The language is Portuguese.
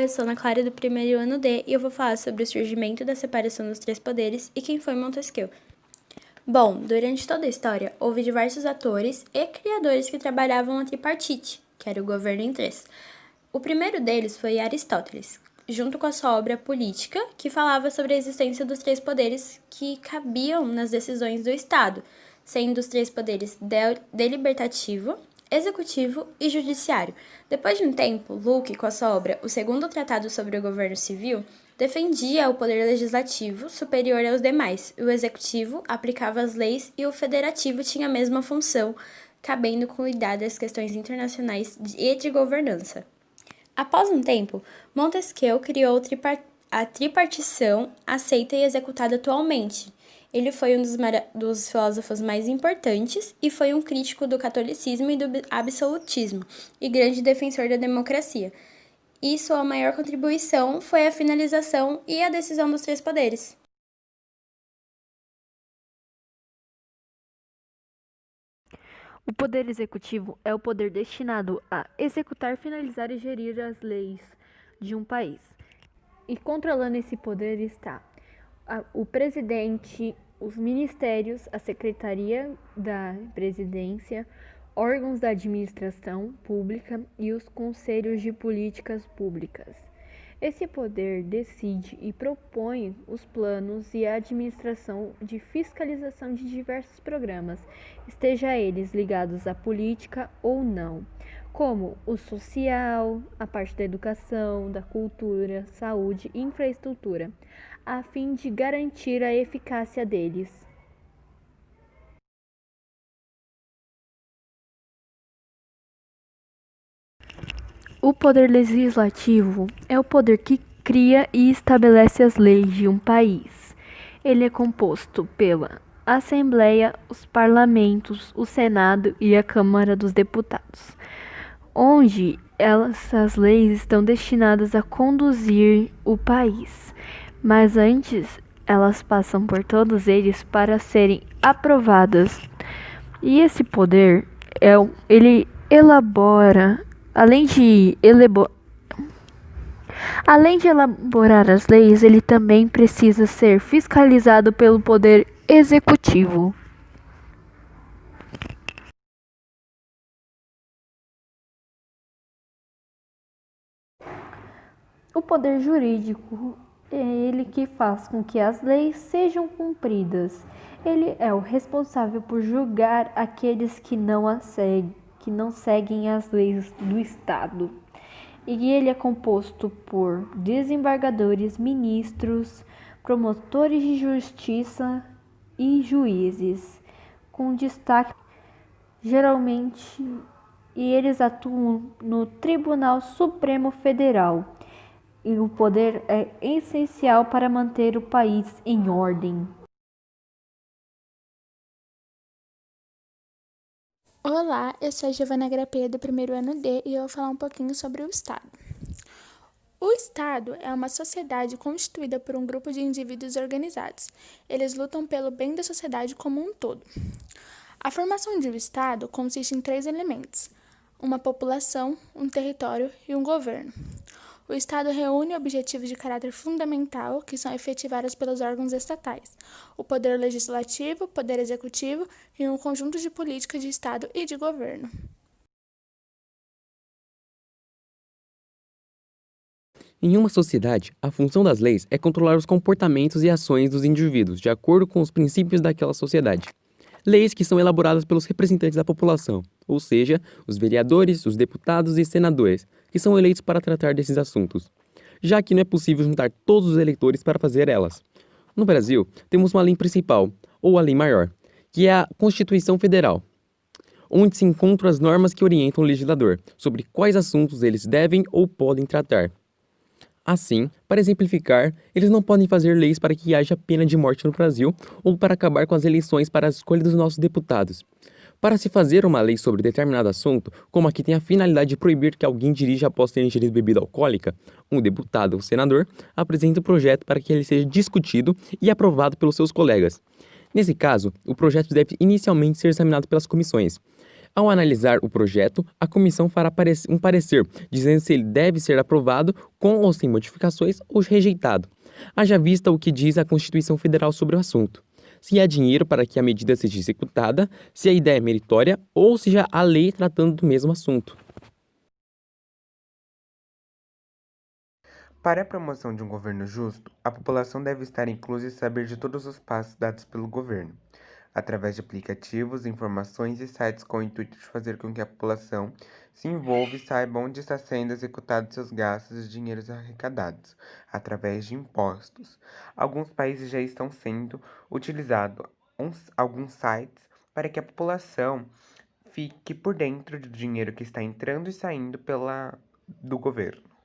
eu sou Ana Clara do primeiro ano D e eu vou falar sobre o surgimento da separação dos três poderes e quem foi Montesquieu. Bom, durante toda a história, houve diversos atores e criadores que trabalhavam a tripartite, que era o governo em três. O primeiro deles foi Aristóteles, junto com a sua obra Política, que falava sobre a existência dos três poderes que cabiam nas decisões do Estado, sendo os três poderes deliberativo, executivo e judiciário. Depois de um tempo, Locke, com a sua obra O Segundo Tratado sobre o Governo Civil, defendia o poder legislativo superior aos demais, o executivo aplicava as leis e o federativo tinha a mesma função, cabendo cuidar das questões internacionais e de governança. Após um tempo, Montesquieu criou a tripartição aceita e executada atualmente. Ele foi um dos filósofos mais importantes e foi um crítico do catolicismo e do absolutismo, e grande defensor da democracia. E sua maior contribuição foi a finalização e a decisão dos três poderes. O poder executivo é o poder destinado a executar, finalizar e gerir as leis de um país. E controlando esse poder está o presidente, os ministérios, a secretaria da presidência, órgãos da administração pública e os conselhos de políticas públicas. Esse poder decide e propõe os planos e a administração de fiscalização de diversos programas, esteja eles ligados à política ou não, como o social, a parte da educação, da cultura, saúde e infraestrutura, a fim de garantir a eficácia deles. O poder legislativo é o poder que cria e estabelece as leis de um país. Ele é composto pela Assembleia, os parlamentos, o Senado e a Câmara dos Deputados, onde essas leis estão destinadas a conduzir o país. Mas antes, elas passam por todos eles para serem aprovadas. E esse poder, ele elabora, além de elaborar as leis, ele também precisa ser fiscalizado pelo poder executivo. O poder jurídico é ele que faz com que as leis sejam cumpridas. Ele é o responsável por julgar aqueles que não seguem as leis do Estado. E ele é composto por desembargadores, ministros, promotores de justiça e juízes, com destaque geralmente, e eles atuam no Tribunal Supremo Federal. E o poder é essencial para manter o país em ordem. Olá, eu sou a Giovana Grapeia do primeiro ano D e eu vou falar um pouquinho sobre o Estado. O Estado é uma sociedade constituída por um grupo de indivíduos organizados. Eles lutam pelo bem da sociedade como um todo. A formação de um Estado consiste em 3 elementos: uma população, um território e um governo. O Estado reúne objetivos de caráter fundamental que são efetivados pelos órgãos estatais, o poder legislativo, o poder executivo e um conjunto de políticas de Estado e de governo. Em uma sociedade, a função das leis é controlar os comportamentos e ações dos indivíduos de acordo com os princípios daquela sociedade. Leis que são elaboradas pelos representantes da população, ou seja, os vereadores, os deputados e senadores, que são eleitos para tratar desses assuntos, já que não é possível juntar todos os eleitores para fazer elas. No Brasil, temos uma lei principal, ou a lei maior, que é a Constituição Federal, onde se encontram as normas que orientam o legislador sobre quais assuntos eles devem ou podem tratar. Assim, para exemplificar, eles não podem fazer leis para que haja pena de morte no Brasil ou para acabar com as eleições para a escolha dos nossos deputados. Para se fazer uma lei sobre determinado assunto, como aqui tem a finalidade de proibir que alguém dirija após ter ingerido bebida alcoólica, um deputado ou senador apresenta o projeto para que ele seja discutido e aprovado pelos seus colegas. Nesse caso, o projeto deve inicialmente ser examinado pelas comissões. Ao analisar o projeto, a comissão fará um parecer dizendo se ele deve ser aprovado com ou sem modificações ou rejeitado. Haja vista o que diz a Constituição Federal sobre o assunto. Se há dinheiro para que a medida seja executada, se a ideia é meritória ou se já há lei tratando do mesmo assunto. Para a promoção de um governo justo, a população deve estar inclusa e saber de todos os passos dados pelo governo, através de aplicativos, informações e sites com o intuito de fazer com que a população se envolva e saiba onde está sendo executados seus gastos e dinheiros arrecadados, através de impostos. Alguns países já estão sendo utilizados alguns sites para que a população fique por dentro do dinheiro que está entrando e saindo do governo.